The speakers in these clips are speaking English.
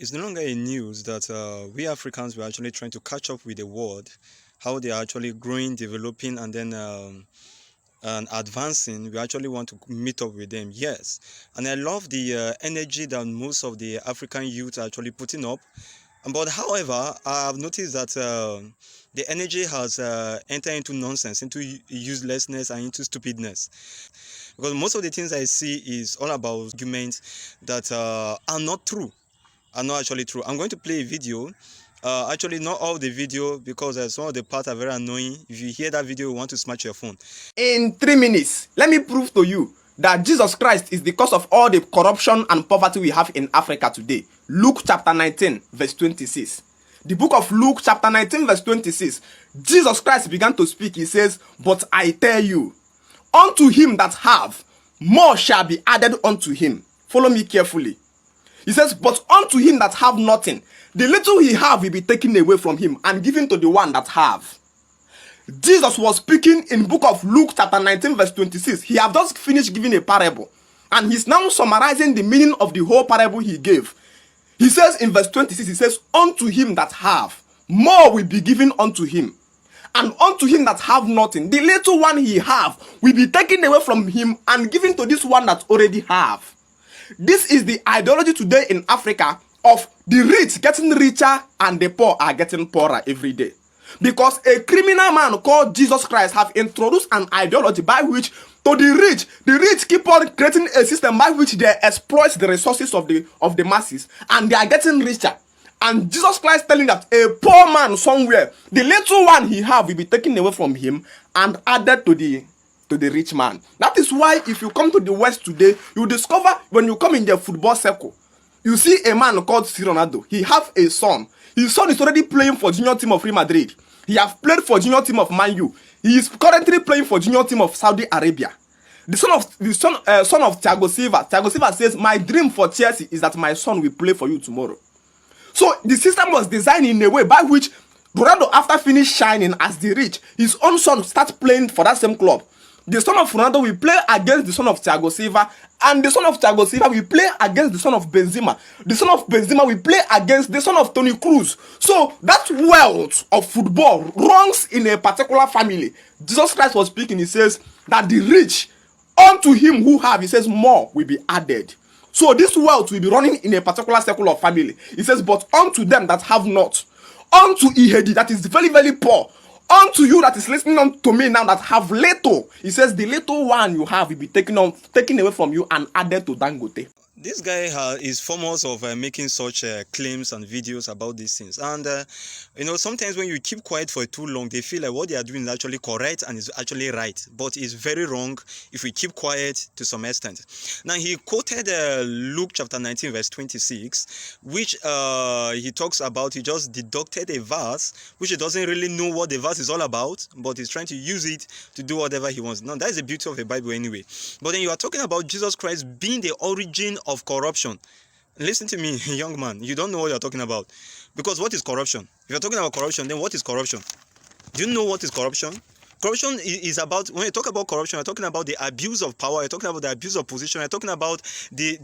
It's no longer a news that we Africans were actually trying to catch up with the world, how they are actually growing, developing, and then and advancing. We actually want to meet up with them. Yes, and I love the energy that most of the African youth are actually putting up. But however, I have noticed that the energy has entered into nonsense, into uselessness, and into stupidness. Because most of the things I see is all about arguments that are not true, are not actually true. I'm going to play a video. Actually, not all the video because some of the parts are very annoying. If you hear that video, you want to smash your phone. In 3 minutes, let me prove to you that Jesus Christ is the cause of all the corruption and poverty we have in Africa today. Luke chapter 19 verse 26. The book of Luke chapter 19 verse 26. Jesus Christ began to speak. He says, "But I tell you, unto him that have, more shall be added unto him." Follow me carefully. He says, "But unto him that have nothing, the little he have will be taken away from him and given to the one that have." Jesus was speaking in book of Luke chapter 19 verse 26. He had just finished giving a parable, and he's now summarizing the meaning of the whole parable he gave. He says in verse 26, he says, "Unto him that have, more will be given unto him. And unto him that have nothing, the little one he have will be taken away from him and given to this one that already have." This is the ideology today in Africa of the rich getting richer and the poor are getting poorer every day. Because a criminal man called Jesus Christ have introduced an ideology by which to the rich keep on creating a system by which they exploit the resources of the masses, and they are getting richer. And Jesus Christ telling that a poor man somewhere, the little one he have will be taken away from him and added to the rich man. That is why if you come to the West today, you discover when you come in the football circle, you see a man called Ronaldo. He have a son. His son is already playing for junior team of Real Madrid. He have played for junior team of Man U. He is currently playing for junior team of Saudi Arabia. The son of Thiago Silva. Thiago Silva says, "My dream for Chelsea is that my son will play for you tomorrow." So the system was designed in a way by which Ronaldo, after finish shining as the rich, his own son starts playing for that same club. The son of Ronaldo will play against the son of Thiago Silva, and the son of Thiago Silva will play against the son of Benzema. The son of Benzema will play against the son of Toni Kroos. So that wealth of football runs in a particular family. Jesus Christ was speaking. He says that the rich, unto him who have, he says, more will be added. So this wealth will be running in a particular circle of family. He says, "But unto them that have not, unto Ihedi that is very, very poor, unto you that is listening unto me now that have little," he says, "the little one you have will be taken away from you and added to Dangote." This guy is famous of making such claims and videos about these things. And, sometimes when you keep quiet for too long, they feel like what they are doing is actually correct and is actually right. But it's very wrong if we keep quiet to some extent. Now, he quoted Luke chapter 19, verse 26, which he talks about. He just deducted a verse, which he doesn't really know what the verse is all about, but he's trying to use it to do whatever he wants. Now, that is the beauty of the Bible anyway. But then you are talking about Jesus Christ being the origin of corruption. Listen to me, young man, you don't know what you're talking about. Because what is corruption? If you're talking about corruption, then what is corruption? Do you know what is corruption? Corruption is about, when you talk about corruption, you're talking about the abuse of power, you're talking about the abuse of position, you're talking about the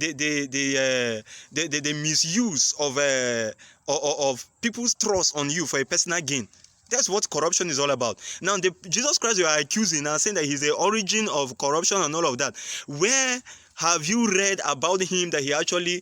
misuse of people's trust on you for a personal gain. That's what corruption is all about. Now, Jesus Christ you are accusing and saying that he's the origin of corruption and all of that. Where have you read about him that he actually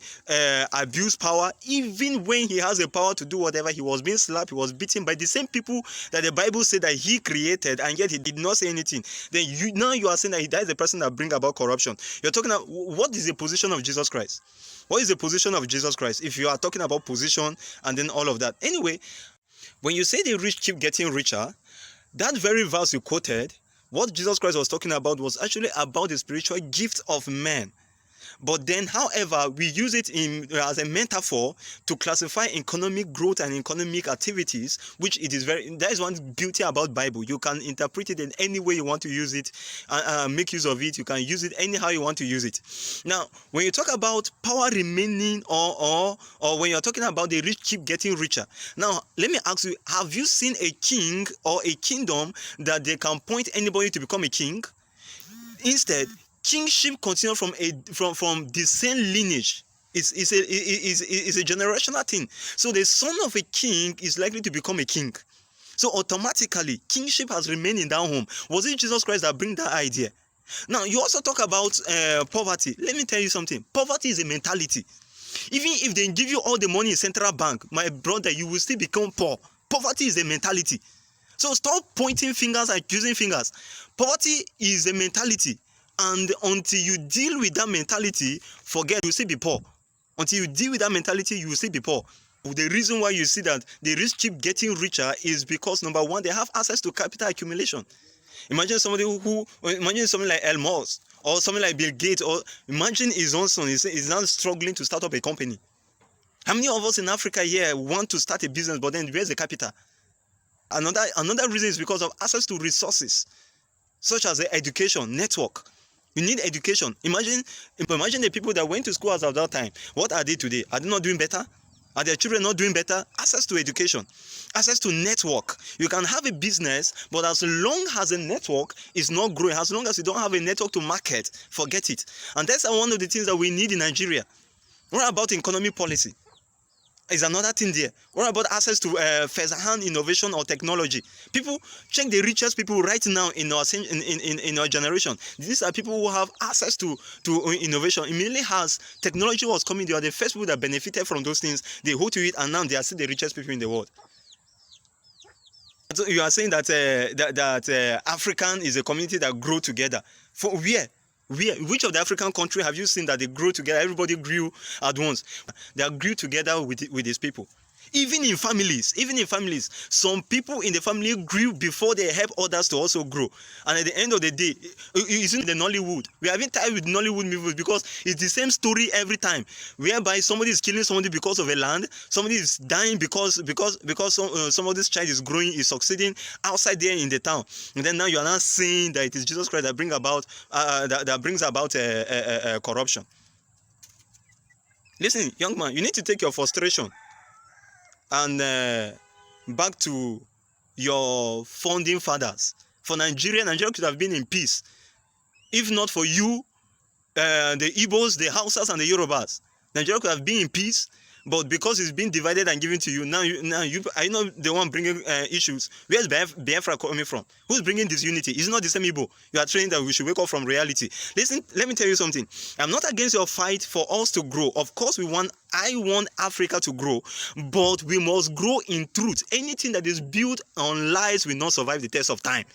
abused power, even when he has the power to do whatever? He was being slapped, he was beaten by the same people that the Bible said that he created, and yet he did not say anything. Then now you are saying that is the person that brings about corruption. You're talking about, what is the position of Jesus Christ? What is the position of Jesus Christ if you are talking about position and then all of that? Anyway, when you say the rich keep getting richer, that very verse you quoted, what Jesus Christ was talking about was actually about the spiritual gift of man. But then, however, we use it as a metaphor to classify economic growth and economic activities, which it is that is one beauty about Bible. You can interpret it in any way you want to use it, make use of it. You can use it anyhow you want to use it. Now, when you talk about power remaining, or when you're talking about the rich keep getting richer, now let me ask you: have you seen a king or a kingdom that they can point anybody to become a king? Instead, kingship continues from the same lineage. It's a generational thing. So the son of a king is likely to become a king. So automatically, kingship has remained in that home. Was it Jesus Christ that bring that idea? Now, you also talk about poverty. Let me tell you something. Poverty is a mentality. Even if they give you all the money in central bank, my brother, you will still become poor. Poverty is a mentality. So stop pointing fingers and accusing fingers. Poverty is a mentality. And until you deal with that mentality, forget, you will still be poor. Until you deal with that mentality, you will still be poor. The reason why you see that the rich keep getting richer is because, number one, they have access to capital accumulation. Imagine somebody imagine something like Elon Musk or something like Bill Gates, or imagine his own son is now struggling to start up a company. How many of us in Africa here want to start a business, but then where's the capital? Another reason is because of access to resources, such as education, network. You need education. Imagine the people that went to school as of that time. What are they today? Are they not doing better? Are their children not doing better? Access to education, access to network. You can have a business, but as long as a network is not growing, as long as you don't have a network to market, forget it. And that's one of the things that we need in Nigeria. What about economic policy? Is another thing there. What about access to first-hand innovation or technology? People, check the richest people right now in our generation. These are people who have access to innovation. Immediately as technology was coming, they are the first people that benefited from those things. They hold to it, and now they are still the richest people in the world. So you are saying that African is a community that grow together. For where? Which of the African country have you seen that they grew together? Everybody grew at once. They grew together with these people. Even in families, some people in the family grew before they help others to also grow. And at the end of the day, it's in the Nollywood. We are even tired with Nollywood movies because it's the same story every time, whereby somebody is killing somebody because of a land, somebody is dying because somebody's child is growing, is succeeding outside there in the town. And then now you are not saying that it is Jesus Christ that brings about corruption. Listen, young man, you need to take your frustration and back to your founding fathers. For Nigeria could have been in peace if not for you, the Igbos, the Hausas, and the Yorubas. Nigeria could have been in peace, but because it's been divided and given to you, now you are not the one bringing issues. Where's Biafra coming from? Who's bringing this unity? It's not the same Igbo. You are trained that we should wake up from reality. Listen, let me tell you something. I'm not against your fight for us to grow. Of course, I want Africa to grow, but we must grow in truth. Anything that is built on lies will not survive the test of time.